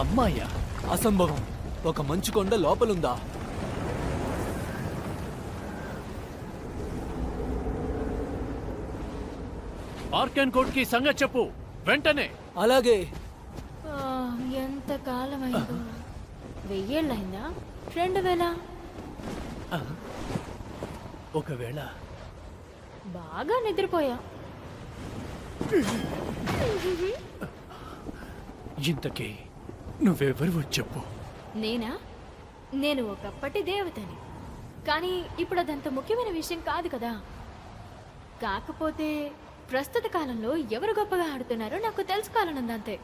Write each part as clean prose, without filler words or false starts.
అమ్మాయ్యా? అసంభవం. ఒక మంచు కొండ లోపలుందా? ఆర్కెన్ కోడ్ కి సంగతి చెప్పు వెంటనే. అలాగే. ఎంత కాలమైందో? 1000 ఏళ్ళైందా? 2000? ఒకవేళ బాగా నిద్రపోయా. ఇంతకీ నువ్వెవరు చెప్పు. నేనా? నేను ఒకప్పటి దేవతని. కానీ ఇప్పుడు అదంత ముఖ్యమైన విషయం కాదు కదా. కాకపోతే ప్రస్తుత కాలంలో ఎవరు గొప్పగా ఆడుతున్నారో నాకు తెలుసుకోవాలనుందంతే.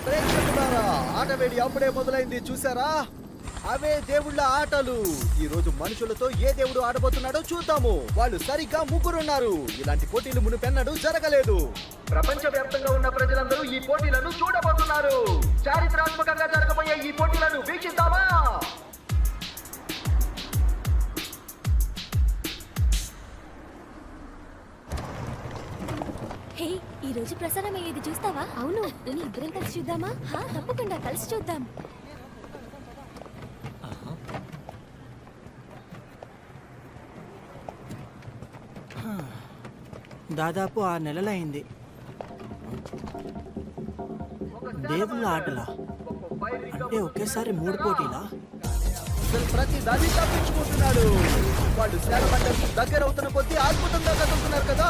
ప్రేక్షకులారా, ఆటవేడి అప్పుడే మొదలైంది. చూసారా? అవే దేవుళ్ళ ఆటలు. ఈ రోజు మనుషులతో ఏ దేవుడు ఆడబోతున్నాడో చూద్దాము. వాళ్ళు సరిగ్గా 3 ఉన్నారు. ఇలాంటి పోటీలు మునుపెన్నడూ జరగలేదు. ప్రపంచ వ్యాప్తంగా ఉన్న ప్రజలందరూ ఈ పోటీలను చూడబోతున్నారు. చారిత్రాత్మకంగా జరగబోయే ఈ పోటీలను వీక్షిద్దామా? హే, ఈ రోజు ప్రసారం అయ్యేది చూస్తావా? అవును, ఇద్దరం కలిసి చూద్దామా? తప్పకుండా కలిసి చూద్దాం. దాదాపు 6 నెలలైంది. దేవుళ్ళ ఆటలా? అంటే ఒకేసారి 3 పోటీలా? ప్రతి దాన్ని తప్పించుకుంటున్నాడు. వాళ్ళు శాలమండలికి దగ్గర అవుతున్న కొద్దీ అద్భుతంగా కదులుతున్నారు కదా.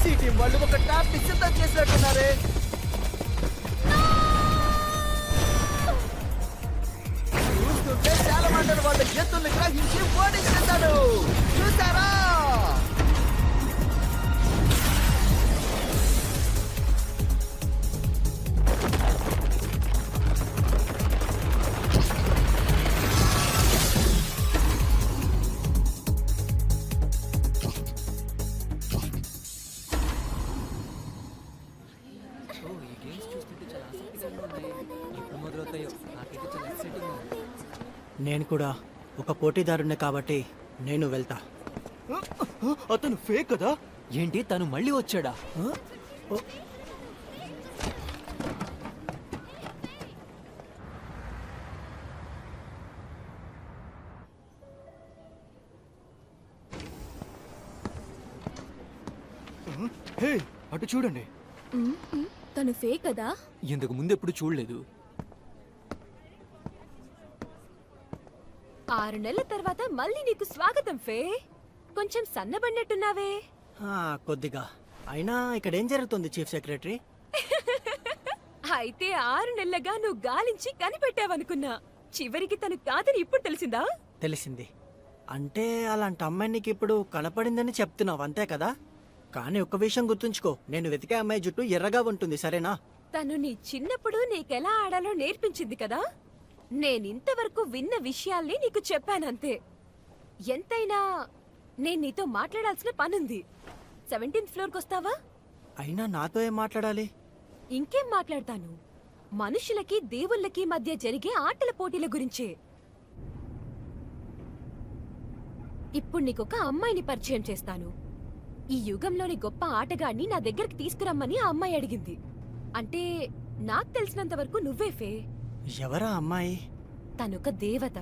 సిటీ వాళ్ళు ఒక ట్రాప్ ని సిద్ధం చేసినట్టున్నారే. చూస్తుంటే శాలమండలి వాళ్ళ ఎత్తుల్ని గ్రహించి ఓడించేశాడు. చూసారా? నేను కూడా ఒక పోటీదారుణ్ణి కాబట్టి నేను వెళ్తా. అతను ఫేక్ కదా? ఏంటి, తను మళ్ళీ వచ్చాడా? హే, అటు చూడండి. తను ఫేక్ కదా? ఇంతకు ముందు ఎప్పుడు చూడలేదు. 6 నెలల తర్వాత మళ్ళీ నీకు స్వాగతం ఫే. కొంచెం సన్నబడినట్టున్నావే. కొద్దిగా. అయినా ఇక్కడ ఏం జరుగుతుంది చీఫ్ సెక్రటరీ? అయితే 6 నెలలుగా నువ్వు గాలించి కనిపెట్టావనుకున్నా. చివరికి తను కాదని ఇప్పుడు తెలిసిందా? తెలిసింది. అంటే అలాంటి అమ్మాయి నీకు ఇప్పుడు కనపడిందని చెప్తున్నావు అంతే కదా? కానీ ఒక్క విషయం గుర్తుంచుకో, నేను వెతికే అమ్మాయి జుట్టు ఎర్రగా ఉంటుంది, సరేనా? తను నీ చిన్నప్పుడు నీకెలా ఆడాలో నేర్పించింది కదా. నేనింతవరకు విన్న విషయాల్ని నీకు చెప్పానంతే. ఎంతైనా నేను నీతో మాట్లాడాల్సిన పనుంది. 17th ఫ్లోర్కి వస్తావా? అయినా నాతో ఏం మాట్లాడాలి? ఇంకేం మాట్లాడతాను, మనుషులకి దేవుళ్ళకి మధ్య జరిగే ఆటల పోటీల గురించే. ఇప్పుడు నీకొక అమ్మాయిని పరిచయం చేస్తాను. ఈ యుగంలోని గొప్ప ఆటగాడిని నా దగ్గరికి తీసుకురమ్మని ఆ అమ్మాయి అడిగింది. అంటే నాకు తెలిసినంత వరకు నువ్వే ఫే. ఎవరా అమ్మాయి? తనొక దేవత.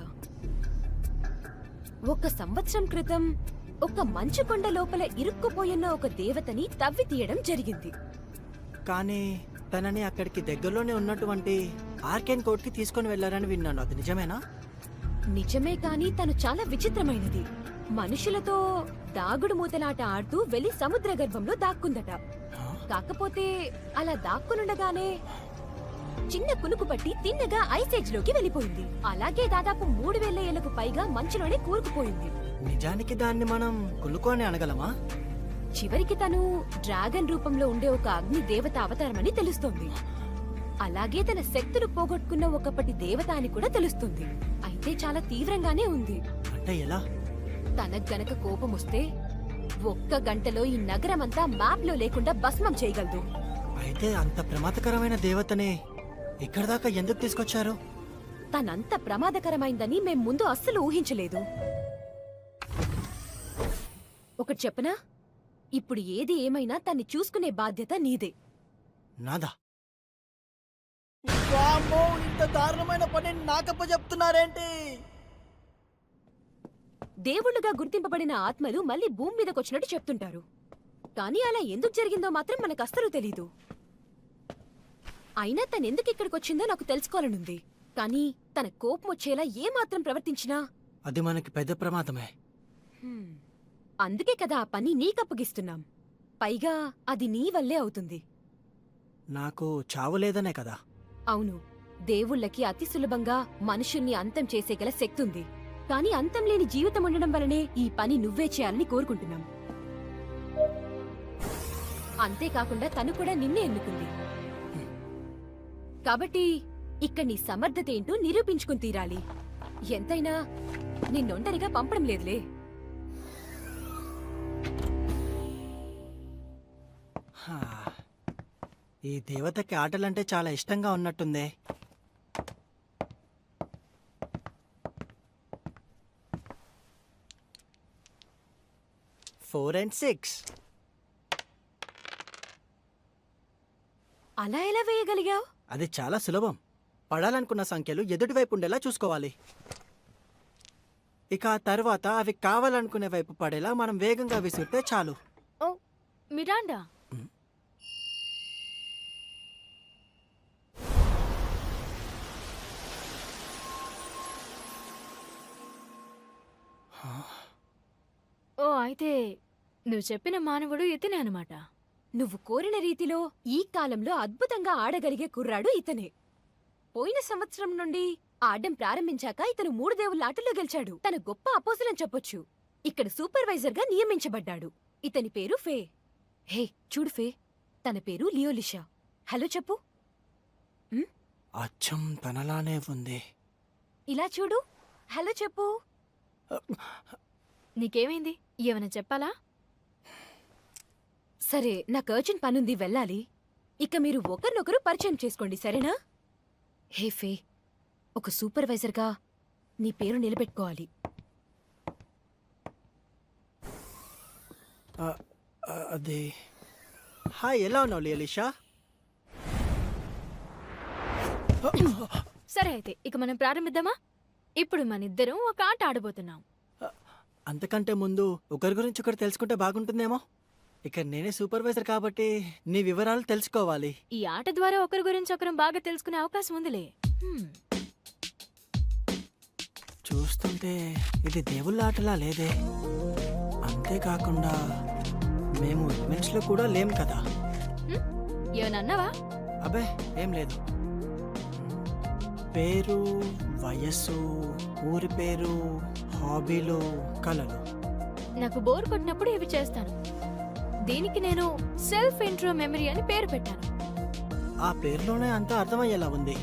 1 సంవత్సరం క్రితం ఒక మంచు కొండ లోపల ఇరుక్కుపోయున్న ఒక దేవతని తవ్వి తీయడం జరిగింది. కానీ తనని అక్కడికి దగ్గరలోనే ఉన్నటువంటి ఆర్కెన్ కోర్ట్కి తీసుకొని వెళ్లారని విన్నాను, అది నిజమేనా? నిజమే, కానీ తను చాలా విచిత్రమైనది. మనుషులతో దాగుడు మూతలాట ఆడుతూ వెళ్లి సముద్ర గర్భంలో దాక్కుందట. కాకపోతే అలా దాక్కునుండగానే చిన్న కునుకు పట్టి తిన్నగా ఐసేజ్ లోకి వెళ్ళిపోయింది. అలాగే దాదాపు 3000 ఏళ్లకు పైగా మంచులోనే కూరుకుపోయింది. నిజానికి దాన్ని మనం కులుకు అని అనగలమా? చివరికి తను డ్రాగన్ రూపంలో ఉండే ఒక అగ్ని దేవత అవతారమని తెలుస్తోంది. అలాగే తన శక్తులు పోగొట్టుకున్న ఒకప్పటి దేవత అని కూడా తెలుస్తుంది. అయితే చాలా తీవ్రంగానే ఉంది. అంటే ఎలా? తనకు గనక కోపం వస్తే 1 గంటలో ఈ నగరమంతా మ్యాప్ లో లేకుండా భస్మం చేయగలదు. అయితే అంత ప్రమాదకరమైన దేవతనే ఇక్కడ దాకా ఎందుకు తీసుకొచ్చారు? తనంత ప్రమాదకరమైందని మేం ముందు అస్సలు ఊహించలేదు. ఒకటి చెప్పనా? ఇప్పుడు ఏది ఏమైనా తన్ని చూసుకునే బాధ్యత నీదే. నాదా? వామ్మో, ఇంత దారుణమైన పని నాకప్ప చెప్తున్నారేంటి? దేవుళ్ళుగా గుర్తింపబడిన ఆత్మలు మళ్ళీ భూమి మీదకొచ్చినట్టు చెప్తుంటారు. కానీ అలా ఎందుకు జరిగిందో మాత్రం మనకస్సలు తెలీదు. అయినా తనెందుకు ఇక్కడికొచ్చిందో నాకు తెలుసుకోవాలనుంది. కానీ తన కోపం వచ్చేలా ఏమాత్రం ప్రవర్తించినా అది మనకి పెద్ద ప్రమాదమే. అందుకే కదా ఆ పని నీకప్పగిస్తున్నాం. పైగా అది నీ వల్లే అవుతుంది. నాకు చావు లేదనే కదా. అవును, దేవుళ్ళకి అతి సులభంగా మనుషుల్ని అంతం చేసేగల శక్తి ఉంది. కానీ అంతం లేని జీవితం ఉండడం వలనే ఈ పని నువ్వే చేయాలని కోరుకుంటున్నాం. అంతేకాకుండా తను కూడా నిన్నే ఎన్నుకుంది. కాబట్టి ఇక్కడ నీ సమర్థత ఏంటో నిరూపించుకుని తీరాలి. ఎంతైనా నిన్నొంటరిగా పంపడం లేదులే. హా, ఈ దేవతకి ఆటలంటే చాలా ఇష్టంగా ఉన్నట్టుందే. Four and 6. అలా ఎలా వేయగలిగావు? అది చాలా సులభం. పడాలనుకున్న సంఖ్యలు ఎదుటివైపు ఉండేలా చూసుకోవాలి. ఇక ఆ తర్వాత అవి కావాలనుకునే వైపు పడేలా మనం వేగంగా విసిరితే చాలు. ఓ మిరాండా, ఓ అయితే నువ్వు చెప్పిన మానవుడు ఇతనే అనమాట. నువ్వు కోరిన రీతిలో ఈ కాలంలో అద్భుతంగా ఆడగలిగే కుర్రాడు ఇతనే. పోయిన సంవత్సరం నుండి ఆడడం ప్రారంభించాక ఇతను 3 దేవుళ్ళ ఆటలో గెలిచాడు. తన గొప్ప అపోసలని చెప్పొచ్చు. ఇక్కడ సూపర్వైజర్గా నియమించబడ్డాడు. ఇతని పేరు ఫే. హే చూడు ఫే, తన పేరు లియోలిషా. హలో చెప్పు. అచ్చం తనలానే ఉంది. ఇలా చూడు, హలో చెప్పు. నీకేమైంది? ఏమైనా చెప్పాలా? సరే, నాకు అర్జెంట్ పనుంది, వెళ్ళాలి. ఇక మీరు ఒకరినొకరు పరిచయం చేసుకోండి, సరేనా? హే ఫే, ఒక సూపర్వైజర్గా నీ పేరు నిలబెట్టుకోవాలి. అది హాయ్, ఎలా ఉన్నావు లియోలిషా? సరే అయితే ఇక మనం ప్రారంభిద్దామా? ఇప్పుడు మనిద్దరం ఒక ఆట ఆడబోతున్నాం. అంతకంటే ముందు ఒకరి గురించి ఒకరు తెలుసుకుంటే బాగుంటుందేమో. ఇక నేనే సూపర్వైజర్ కాబట్టి నీ వివరాలు తెలుసుకోవాలి. ఈ ఆట ద్వారా ఒకరి గురించి ఒకరం బాగా తెలుసుకునే అవకాశం ఉందిలే. చూస్తుంటే ఇది దేవుళ్ళ ఆటలా లేదే. అంతేకాకుండా మేము లో కూడా లేం కదా. ఏమైనా అన్నావా? అబ్బే ఏం లేదు. పేరు, వయస్సు, ఊరి పేరు, హాబీలు, కళలు. నాకు బోర్ కొట్టినప్పుడు ఇవి చేస్తాను. దీనికి నేను సెల్ఫ్ ఇంట్రో మెమరీ అని పేరు పెట్టాను. ఆ పేరులోనే అంతా అర్థమయ్యేలా ఉంది.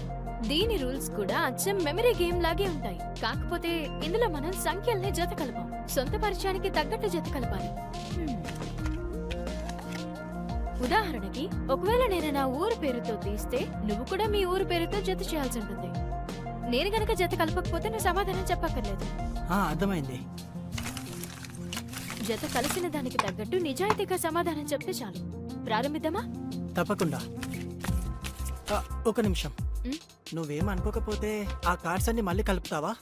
దీని రూల్స్ కూడా అచ్చం మెమరీ గేమ్ లాగే ఉంటాయి. కాకపోతే ఇందులో మనం సంఖ్యల్ని జత కలపాం. సొంత పరిచయానికి తగ్గట్టు జత కలపాలి. ఉదాహరణకి, ఒకవేళ నేను నా ఊరు పేరుతో తీస్తే నువ్వు కూడా మీ ఊరు పేరుతో జత చేయాల్సి ఉంటుంది. నేను గనక జత కలపకపోతే నువ్వు సమాధానం చెప్పక్కర్లేదు. అర్థమైంది. జత కలిసిన దానికి తగ్గట్టు నిజాయితీగా సమాధానం చెప్తే చాలు. ప్రారంభిద్దామా? తప్పకుండా. ఒక నిమిషం. నువ్వేం అనుకోకపోతే ఆ కార్డ్స్ అన్ని మళ్ళీ కలుపుతావా?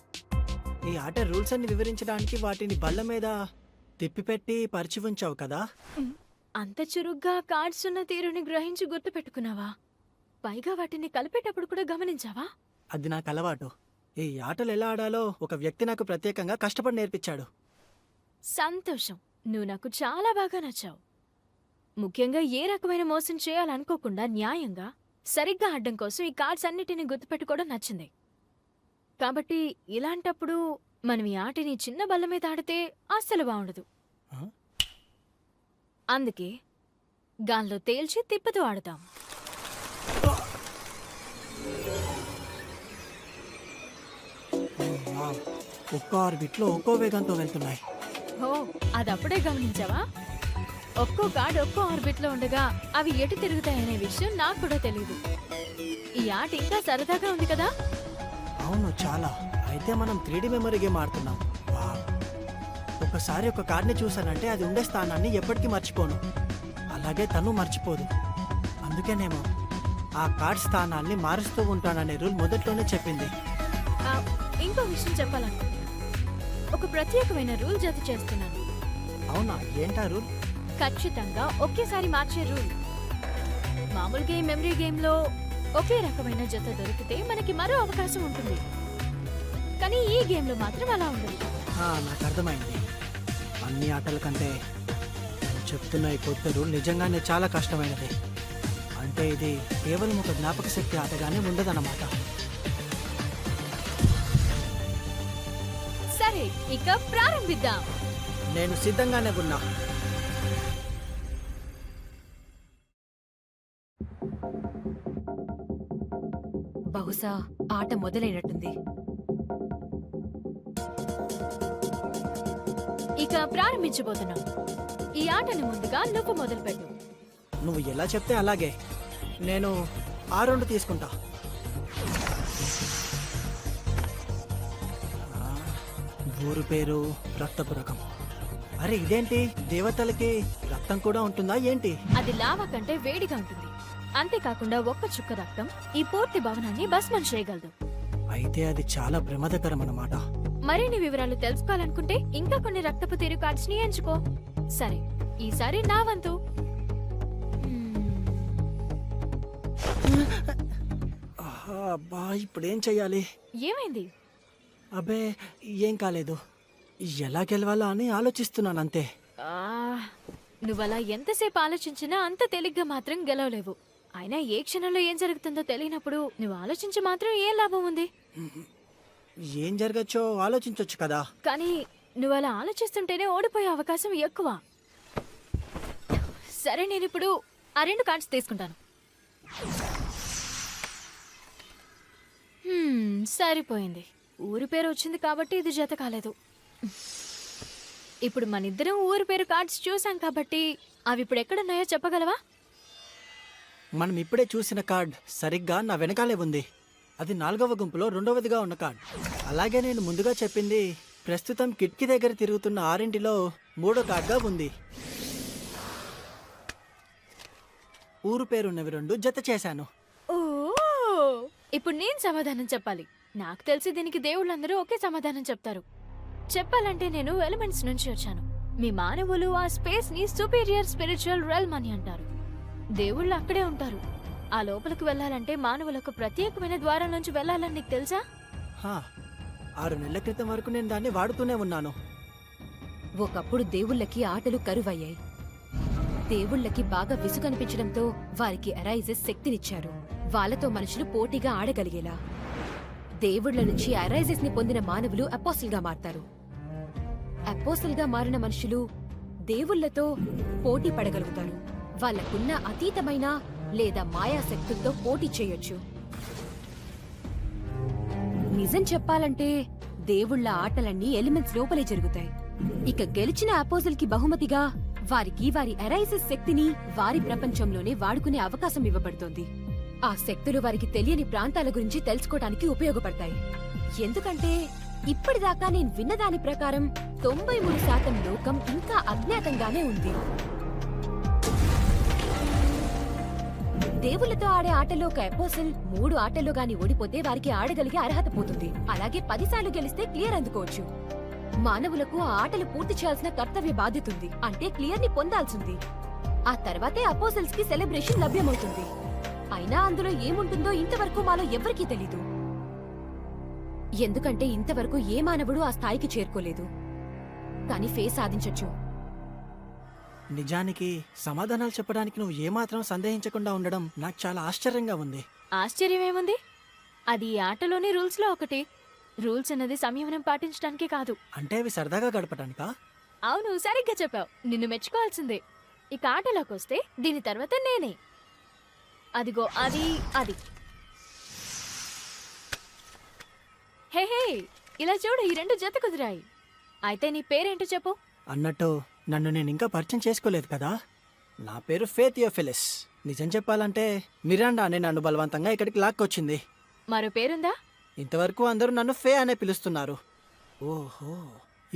ఈ ఆట రూల్స్ అన్ని వివరించడానికి వాటిని బల్ల మీద తిప్పిపెట్టి పరిచి ఉంచావు కదా. అంత చురుగ్గా కార్డ్స్ ఉన్న తీరుని గ్రహించి గుర్తు పెట్టుకున్నావా? పైగా వాటిని కలిపేటప్పుడు కూడా గమనించావా? అది నాకు అలవాటు. ఈ ఆటలు ఎలా ఆడాలో ఒక వ్యక్తి నాకు ప్రత్యేకంగా కష్టపడి నేర్పించాడు. సంతోషం, నువ్వు నాకు చాలా బాగా నచ్చావు. ముఖ్యంగా ఏ రకమైన మోసం చేయాలనుకోకుండా న్యాయంగా సరిగ్గా ఆడడం కోసం ఈ కార్డ్స్ అన్నిటిని గుర్తుపెట్టుకోవడం నచ్చింది. కాబట్టి ఇలాంటప్పుడు మనం ఈ ఆటని చిన్న బల్ల మీద ఆడితే అస్సలు బాగుండదు. అందుకే గాల్లో తేల్చి తిప్పుతూ ఆడతాం. ఒక్క ఆర్బిట్లో ఒక్కో వేగంతో వెళ్తున్నాయి. ఓ, అదప్పుడే గమనించావా? ఒక్కో కార్డ్ ఒక్కో ఆర్బిట్లో ఉండగా అవి ఎటు తిరుగుతాయనే విషయం నాకు కూడా తెలియదు. ఈ ఆట ఇంకా సరదాగా ఉంది కదా? అవును, చాలా. అయితే మనం 3D మెమరీ గేమ్ ఆడుతున్నాం. ఒక ఒకసారి ఒక కార్డ్ని చూశానంటే అది ఉండే స్థానాన్ని ఎప్పటికీ మర్చిపోను. అలాగే తను మర్చిపోదు. అందుకేనేమో ఆ కార్డ్ స్థానాన్ని మారుస్తూ ఉంటాననే రూల్ మొదట్లోనే చెప్పింది. ఆ, ఇంకో విషయం చెప్పాలనుకుంటున్నాను. ఒక ప్రత్యేకమైన రూల్ జత చేస్తున్నాను. అవునా, ఏంటా రూల్? ఖచ్చితంగా ఒకేసారి మార్చే రూల్. మామూలుగా ఈ మెమరీ గేమ్లో ఒకే రకమైన జత దొరికితే మనకి మరో అవకాశం ఉంటుంది. కానీ ఈ గేమ్లో మాత్రం అలా ఉండదు. నాకు అర్థమైంది. అన్ని ఆటల కంటే నేను చెప్తున్న ఈ కొత్త రూల్ నిజంగానే చాలా కష్టమైనది. అంటే ఇది కేవలం ఒక జ్ఞాపక శక్తి ఆటగానే ఉండదన్నమాట. సరే, ఇక ప్రారంభిద్దాం. నేను సిద్ధంగానే ఉన్నా. బహుశా ఆట మొదలైనట్టుంది. ఇక ప్రారంభించబోతున్నాం. ఈ ఆటని ముందుగా నువ్వు మొదలుపెట్టు. నువ్వు ఎలా చెప్తే అలాగే. నేను 6 రౌండ్ తీసుకుంటా. ఊరు పేరు రక్తపురకం. అరే ఇదేంటి, దేవతలకి రక్తం కూడా ఉంటుందా ఏంటి? అది లావా కంటే వేడిగా ఉంటుంది. అంతేకాకుండా ఒక్క చుక్క రక్తం ఈ పూర్తి భవనాన్ని భస్మం చేయగలదు. అయితే అది చాలా ప్రమాదకరం అన్నమాట. మరిన్ని వివరాలు తెలుసుకోవాలనుకుంటే ఇంకా కొన్ని రక్తపు తీరు కార్డ్స్ ని ఎంచుకో. సరే, ఈసారి నా వంతు. అబ్బా, ఇప్పుడేం చెయ్యాలి? ఏమైంది? అబ్బే ఏం కాలేదు. ఎలా గెలవాలా అని ఆలోచిస్తున్నాను అంతే. నువ్వలా ఎంతసేపు ఆలోచించినా అంత తేలిగ్గా మాత్రం గెలవలేవు. అయినా ఏ క్షణంలో ఏం జరుగుతుందో తెలియనప్పుడు నువ్వు ఆలోచించి మాత్రం ఏం లాభం ఉంది? ఏం జరగచ్చో ఆలోచించొచ్చు కదా. కానీ నువ్వు అలా ఆలోచిస్తుంటేనే ఓడిపోయే అవకాశం ఎక్కువ. సరే, నేను ఇప్పుడు ఆ 2 కార్డ్స్ తీసుకుంటాను. సరిపోయింది. ఊరి పేరు వచ్చింది కాబట్టి ఇది జత కాలేదు. ఇప్పుడు మనిద్దరం ఊరి పేరు కార్డ్స్ చూసాం కాబట్టి అవి ఇప్పుడు ఎక్కడున్నాయో చెప్పగలవా? మనం ఇప్పుడే చూసిన కార్డ్ సరిగ్గా నా వెనకాలే ఉంది. అది 4వ గుంపులో 2వదిగా ఉన్న కార్డ్. అలాగే నేను ముందుగా చెప్పింది ప్రస్తుతం కిటికీ దగ్గర తిరుగుతున్న 6లో 3వ కార్డ్గా ఉంది. ఊరు పేరున్నవి 2 జత చేశాను. ఓ, ఇప్పుడు నేను సమాధానం చెప్పాలి. నాకు తెలిసి దీనికి దేవుళ్ళందరూ ఒకే సమాధానం చెప్తారు. చెప్పాలంటే నేను ఎలిమెంట్స్ నుంచి వచ్చాను. మీ మానవులు ఆ స్పేస్ ని సుపీరియర్ స్పిరిచువల్ రెల్మ్ అని అంటారు. దేవుళ్ళు అక్కడే ఉంటారు. ఆ లోపలికి వెళ్ళాలంటే మానవులకు ప్రత్యేకమైన ద్వారం నుంచి వెళ్ళాలని నీకు తెలుసా? 6 నెలల క్రితం వరకు నేను దాన్ని వాడుతూనే ఉన్నాను. ఒకప్పుడు దేవుళ్ళకి ఆటలు కరువయ్యాయి. దేవుళ్ళకి బాగా విసుగనిపించడంతో వారికి అరైజెస్ శక్తినిచ్చారు. వాళ్ళతో మనుషులు పోటీగా ఆడగలిగేలా. దేవుళ్ళ నుంచి అరైజెస్ ని పొందిన మానవులు అపోసిల్ గా మారతారు. అపోసిల్ గా మారిన మనుషులు దేవుళ్ళతో పోటీ పడగలుగుతారు. వాళ్ళకున్న అతీతమైన లేదా మాయా శక్తులతో పోటీ చేయొచ్చు. నిజం చెప్పాలంటే దేవుళ్ళ ఆటలన్నీ ఎలిమెంట్స్ లోపలే జరుగుతాయి. ఇక గెలిచిన అపోజిల్ కి బహుమతిగా వారికి వారి అరైజెస్ శక్తిని వారి ప్రపంచంలోనే వాడుకునే అవకాశం ఇవ్వబడుతోంది. ఆ శక్తులు వారికి తెలియని ప్రాంతాల గురించి తెలుసుకోవడానికి ఉపయోగపడతాయి. ఎందుకంటే ఇప్పటిదాకా నేను విన్నదాని ప్రకారం 93% లోకం ఇంకా అజ్ఞాతంగానే ఉంది. దేవుళ్లతో ఆడే ఆటలో ఒక అపోసిల్ 3 ఆటల్లో గాని ఓడిపోతే వారికి ఆడగలిగే అర్హత పోతుంది. అలాగే 10 సార్లు గెలిస్తే క్లియర్ అందుకోవచ్చు. మానవులకు ఆ ఆటలు పూర్తి చేయాల్సిన కర్తవ్య బాధ్యత ఉంది. అంటే క్లియర్ ని పొందాల్సింది. ఆ తర్వాతే అపోసిల్స్ కి సెలబ్రేషన్ లభ్యమవుతుంది. అయినా అందులో ఏముంటుందో ఇంతవరకు మాలో ఎవ్వరికీ తెలీదు. ఎందుకంటే ఇంతవరకు ఏ మానవుడు ఆ స్థాయికి చేరుకోలేదు. కానీ ఫేస్ సాధించొచ్చు. నిజానికి సమాధానాలు చెప్పడానికి నువ్వు ఏమాత్రం సందేహించకుండా ఉండడం నాకు చాలా ఆశ్చర్యంగా ఉంది. ఆశ్చర్యమేముంది? అది ఈ ఆటలోని రూల్స్ లో ఒకటి. రూల్స్ అన్నది సంయమనం పాటించడానికి కాదు. అంటే అవి సరదాగా గడపటానికా? అవును, సరిగ్గా చెప్పావు. నిన్ను మెచ్చుకోవాల్సిందే. ఇక ఆటలోకి వస్తే దీని తర్వాత నేనే. అదిగో అది అది. హే హే, ఇలా చూడు, ఈ 2 జత కుదిరాయి. అయితే నీ పేరేంటో చెప్పు. అన్నట్టు నన్ను నేను ఇంకా పరిచయం చేసుకోలేదు కదా. నా పేరు ఫేథియోఫిలిస్. నిజం చెప్పాలంటే మిరాండా అనే నన్ను బలవంతంగా ఇక్కడికి లాక్కొచ్చింది. మరో పేరుందా? ఇంతవరకు అందరూ నన్ను ఫే అనే పిలుస్తున్నారు. ఓహో,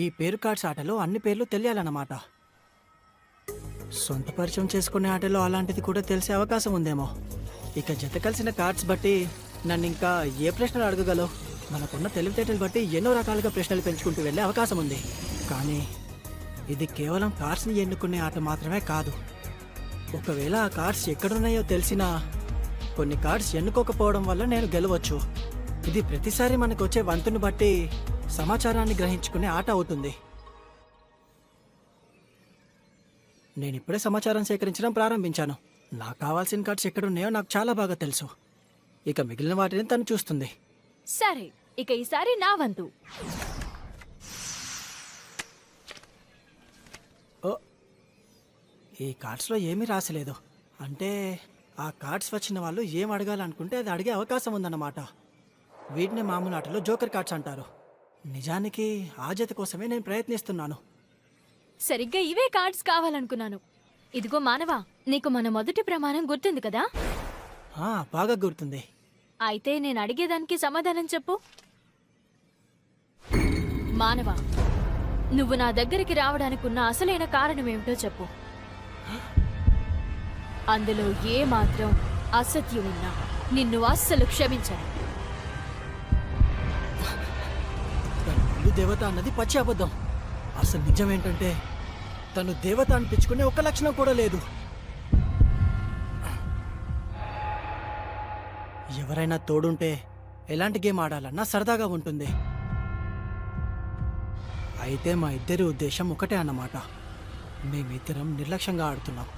ఈ పేరు కార్డ్స్ ఆటలో అన్ని పేర్లు తెలియాలన్నమాట. సొంత పరిచయం చేసుకునే ఆటలో అలాంటిది కూడా తెలిసే అవకాశం ఉందేమో. ఇక జత కలిసిన కార్డ్స్ బట్టి నన్ను ఇంకా ఏ ప్రశ్నలు అడగగలవు? మనకున్న తెలివితేటలు బట్టి ఎన్నో రకాలుగా ప్రశ్నలు పెంచుకుంటూ వెళ్ళే అవకాశం ఉంది. కానీ ఇది కేవలం కార్డ్స్ని ఎన్నుకునే ఆట మాత్రమే కాదు. ఒకవేళ ఆ కార్డ్స్ ఎక్కడున్నాయో తెలిసినా కొన్ని కార్డ్స్ ఎన్నుకోకపోవడం వల్ల నేను గెలవచ్చు. ఇది ప్రతిసారి మనకు వచ్చే వంతుని బట్టి సమాచారాన్ని గ్రహించుకునే ఆట అవుతుంది. నేను ఇప్పుడే సమాచారం సేకరించడం ప్రారంభించాను. నాకు కావాల్సిన కార్డ్స్ ఎక్కడున్నాయో నాకు చాలా బాగా తెలుసు. ఇక మిగిలిన వాటిని తను చూస్తుంది. సరే, ఇక ఈసారి నా వంతు. ఓ, ఈ కార్డ్స్లో ఏమీ రాసలేదు. అంటే ఆ కార్డ్స్ వచ్చిన వాళ్ళు ఏం అడగాలనుకుంటే అది అడిగే అవకాశం ఉందన్నమాట. వీటిని మామూలు ఆటలో జోకర్ కార్డ్స్ అంటారు. నిజానికి ఆ జత కోసమే నేను ప్రయత్నిస్తున్నాను. సరిగ్గా ఇవే కార్డ్స్ కావాలనుకున్నాను. ఇదిగో మానవా, నీకు మన మొదటి ప్రమాణం గుర్తుంది కదా? బాగా గుర్తుంది. అయితే నేను అడిగేదానికి సమాధానం చెప్పు. మానవా, నువ్వు నా దగ్గరికి రావడానికున్న అసలైన కారణమేమిటో చెప్పు. అందులో ఏ మాత్రం అసత్యం ఉన్నా నిన్ను అస్సలు క్షమించను. తను దేవత అన్నది పచ్చి అబద్ధం. అసలు నిజం ఏంటంటే తను దేవత అనిపించుకునే ఒక్క లక్షణం కూడా లేదు. ఎవరైనా తోడుంటే ఎలాంటి గేమ్ ఆడాలన్నా సరదాగా ఉంటుంది. అయితే మా ఇద్దరి ఉద్దేశం ఒకటే అన్నమాట. మేమిద్దరం నిర్లక్ష్యంగా ఆడుతున్నాం.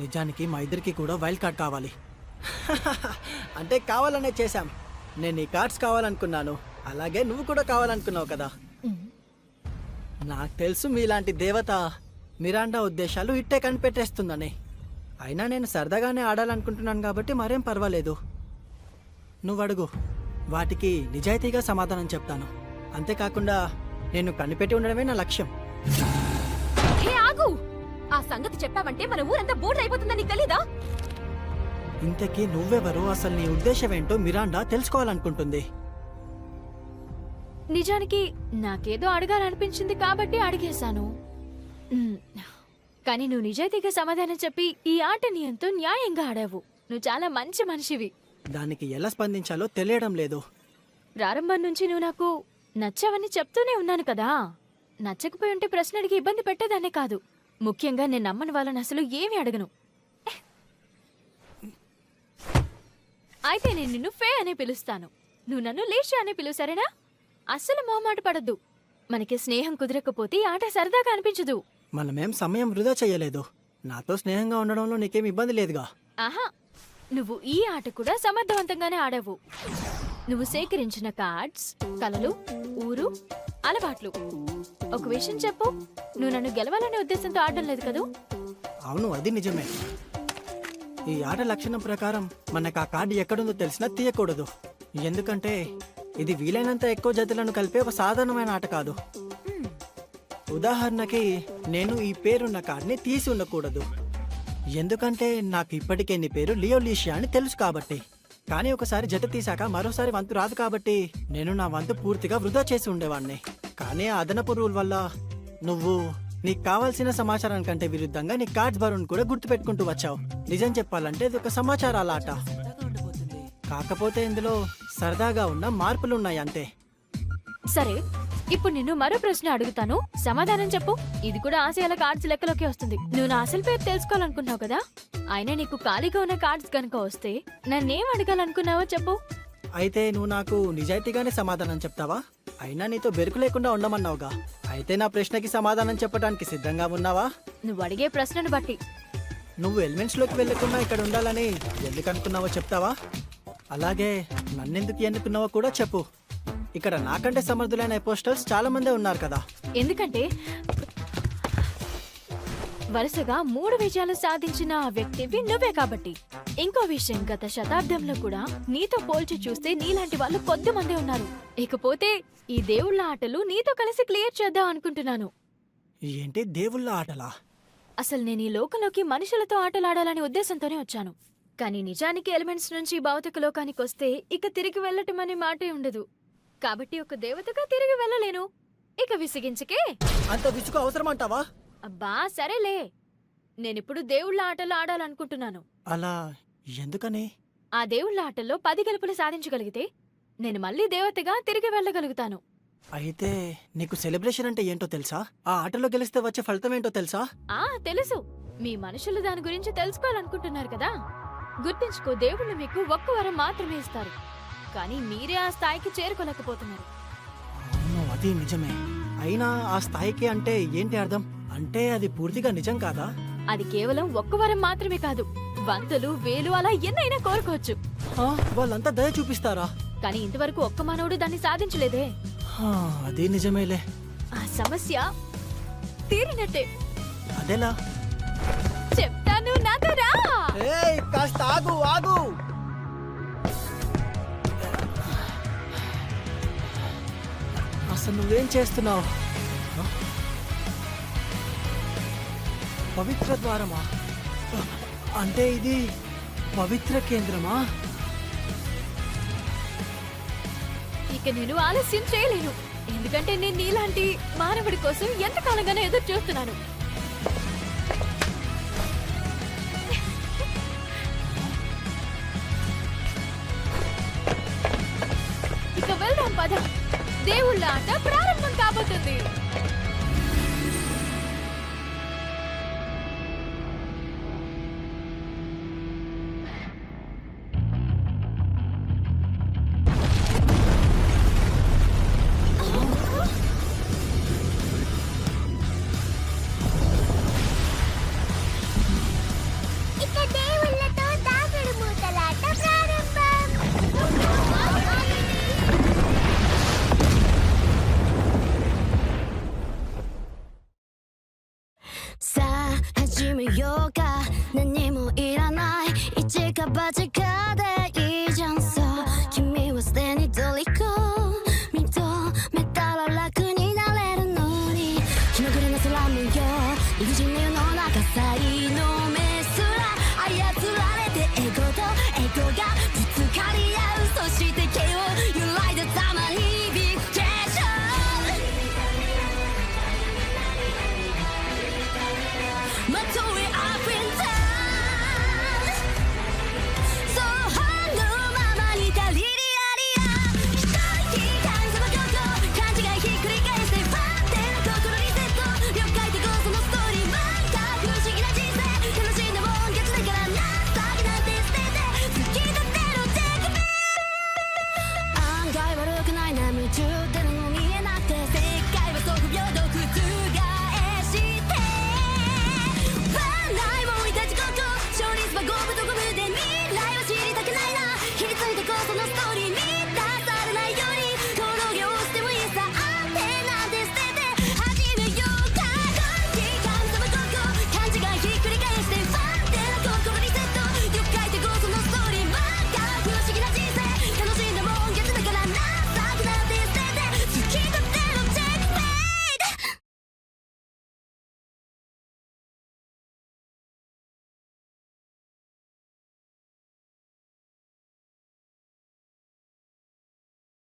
నిజానికి మా ఇద్దరికి కూడా వైల్డ్ కార్డ్ కావాలి. అంటే కావాలనే చేశాం. నేను ఈ కార్డ్స్ కావాలనుకున్నాను, అలాగే నువ్వు కూడా కావాలనుకున్నావు కదా. నాకు తెలుసు మీలాంటి దేవత మిరాండా ఉద్దేశాలు ఇట్టే కనిపెట్టేస్తుందని. అయినా నేను సరదాగానే ఆడాలనుకుంటున్నాను కాబట్టి మరేం పర్వాలేదు. నువ్వు అడుగు, వాటికి నిజాయితీగా సమాధానం చెప్తాను. అంతేకాకుండా నేను కనిపెట్టి ఉండడమే నా లక్ష్యం. హే ఆగు! ఆ సంగతి చెప్పావంటే మన ఊరంతా బోర్డు అయిపోతుందని తెలీదా? ఇంతకీ నువ్వెవరు, అసలు నీ ఉద్దేశం ఏంటో మిరాండా తెలుసుకోవాలనుకుంటుంది. నిజానికి నాకేదో అడగాలనిపించింది కాబట్టి అడిగేశాను. కానీ నువ్వు నిజాయితీగా సమాధానం చెప్పి ఈ ఆటని ఎంతో న్యాయంగా ఆడావు. నువ్వు చాలా మంచి మనిషివి. దానికి ఎలా స్పందించాలో తెలియడం లేదు. ప్రారంభం నుంచి నువ్వు నాకు నచ్చావని చెప్తూనే ఉన్నాను కదా. నచ్చకపోయి ఉంటే ప్రశ్న అడిగి ఇబ్బంది పెట్టేదాన్నే కాదు. ముఖ్యంగా నేను నమ్మని వాళ్ళని అసలు ఏమీ అడగను. అయితే నేను నిన్ను ఫే అనే పిలుస్తాను, నువ్వు నన్ను లేషా అనే పిలువు, సరేనా? అస్సలు మొహమాట పడద్దు. మనకి స్నేహం కుదరకపోతే ఈ ఆట సరదాగా అనిపించదు. మనమేం సమయం వృధా చెయ్యలేదు. నాతో స్నేహంగా ఉండడంలో నీకేం ఇబ్బంది లేదుగా. ఆహా, నువ్వు ఈ ఆట కూడా సమర్థవంతంగానే ఆడావు. నువ్వు సేకరించిన కార్డ్స్, కలలు, ఊరు, అలవాట్లు. ఒక విషయం చెప్పు, నువ్వు నన్ను గెలవాలనే ఉద్దేశంతో ఆడడం లేదు కదూ? అవును, అది నిజమే. ఈ ఆట లక్షణం ప్రకారం మనకు ఆ కార్డు ఎక్కడుందో తెలిసినా తీయకూడదు. ఎందుకంటే ఇది వీలైనంత ఎక్కువ జతలను కలిపే ఒక సాధారణమైన ఆట కాదు. ఉదాహరణకి నేను ఈ పేరున్న కార్డుని తీసి ఉండకూడదు. ఎందుకంటే నాకు ఇప్పటికే నీ పేరు లియోలీషియా అని తెలుసు కాబట్టి. కానీ ఒకసారి జత తీసాక మరోసారి వంతు రాదు కాబట్టి నేను నా వంతు పూర్తిగా వృధా చేసి ఉండేవాడిని. కానీ ఆ అదనపు రూల్ వల్ల నువ్వు నీకు కావాల్సిన సమాచారం కంటే విరుద్ధంగా నీ కార్డ్స్ బరువును కూడా గుర్తుపెట్టుకుంటూ వచ్చావు. నిజం చెప్పాలంటే ఇది ఒక సమాచారాల ఆట. కాకపోతే ఇందులో సరదాగా ఉన్న మార్పులున్నాయి అంతే. సరే, ఇప్పుడు నిన్ను మరో ప్రశ్న అడుగుతాను, సమాధానం చెప్పు. ఇది కూడా ఆశయాల కార్డ్స్ లెక్కలోకి వస్తుంది. నువ్వు నా అసలు పేరు తెలుసుకోవాలనుకున్నావు కదా. అయినా నీకు ఖాళీగా ఉన్న కార్డ్స్ కనుక వస్తే నన్నేం అడగాలనుకున్నావో చెప్పు. అయితే నువ్వు నాకు నిజాయితీగానే సమాధానం చెప్తావా? అయినా నీతో బెరుకు లేకుండా ఉండమన్నావుగా. అయితే నా ప్రశ్నకి సమాధానం చెప్పడానికి సిద్ధంగా ఉన్నావా? నువ్వు అడిగే ప్రశ్నను బట్టి. నువ్వు ఎలిమెంట్స్లోకి వెళ్ళకుండా ఇక్కడ ఉండాలని ఎందుకు అనుకున్నావో చెప్తావా? అలాగే నన్నెందుకు ఎన్నుకున్నావో కూడా చెప్పు. ఇక్కడ నాకంటే సమర్థులైన అపోస్టల్స్ చాలా మందే ఉన్నారు కదా. ఎందుకంటే వరుసగా 3 విజయాలు సాధించిన ఆ వ్యక్తివి నువ్వే కాబట్టి. ఇంకో విషయం, గత శతాబ్దంలో కూడా నీతో పోల్చి చూస్తే నీలాంటి వాళ్ళు కొద్దిమందే ఉన్నారు. ఇకపోతే ఈ దేవుళ్ళ ఆటలు నీతో కలిసి క్లియర్ చేద్దాం అనుకుంటున్నాను. ఏంటి దేవుళ్ళ ఆటలా? అసలు నేను ఈ లోకంలోకి మనుషులతో ఆటలాడాలనే ఉద్దేశంతోనే వచ్చాను. కానీ నిజానికి ఎలిమెంట్స్ నుంచి భౌతిక లోకానికి వస్తే ఇక తిరిగి వెళ్ళటం అనే మాటే ఉండదు. కాబట్టి ఒక దేవతగా తిరిగి వెళ్ళలేను. ఇక విసిగించకే. అంత విసుగు అవసరమంటావా? అబ్బా సరేలే, నేనిప్పుడు దేవుళ్ళ ఆటలు ఆడాలనుకుంటున్నాను. అలా ఎందుకని? ఆ దేవుళ్ళ ఆటల్లో 10 గెలుపులు సాధించగలిగితే నేను మళ్ళీ దేవతగా తిరిగి వెళ్ళగలుగుతాను. అయితే నీకు సెలబ్రేషన్ అంటే ఏంటో తెలుసా? ఆ ఆటలో గెలిస్తే వచ్చే ఫలితం ఏంటో తెలుసా? తెలుసు. మీ మనుషులు దాని గురించి తెలుసుకోవాలనుకుంటున్నారు కదా. గుర్తుంచుకో, దేవుళ్ళు మీకు ఒక్క వరం మాత్రమే ఇస్తారు, కానీ మీరే ఆ స్థాయికి చేరుకోలేకపోతున్నారు. అవును, అది నిజమే. అయినా ఆ స్థాయికి అంటే ఏంటి అర్థం? అంటే అది పూర్తిగా నిజం కాదా? అది కేవలం ఒక్క వరం మాత్రమే కాదు, వంతులు వేలు అలా ఎన్నైనా కోరుకోవచ్చు. ఆ, వాళ్ళంతా దయ చూపిస్తారా? కానీ ఇంతవరకు ఒక్క మానవుడు దాన్ని సాధించలేదే. ఆ, అది నిజమేలే. ఆ సమస్య తీరినట్టే. అదెలా? చెప్తాను, నాతో రా. ఏయ్, కాస్త ఆగు ఆగు. అసలు నువ్వేం చేస్తున్నావు? పవిత్ర ద్వారమా? అంటే ఇది పవిత్ర కేంద్రమా? ఇక నేను ఆలస్యం చేయలేను, ఎందుకంటే నేను నీలాంటి మానవుడి కోసం ఎంతకాలంగానో ఎదురు చూస్తున్నాను. ఇక వెళ్దాం పద, దేవుళ్ళ ఆట ప్రారంభం కాబోతుంది. ఇక దేవుళ్ళతో దాగుడు మూతలాట ప్రారంభం.さあ始めようか。何もいらない一か八か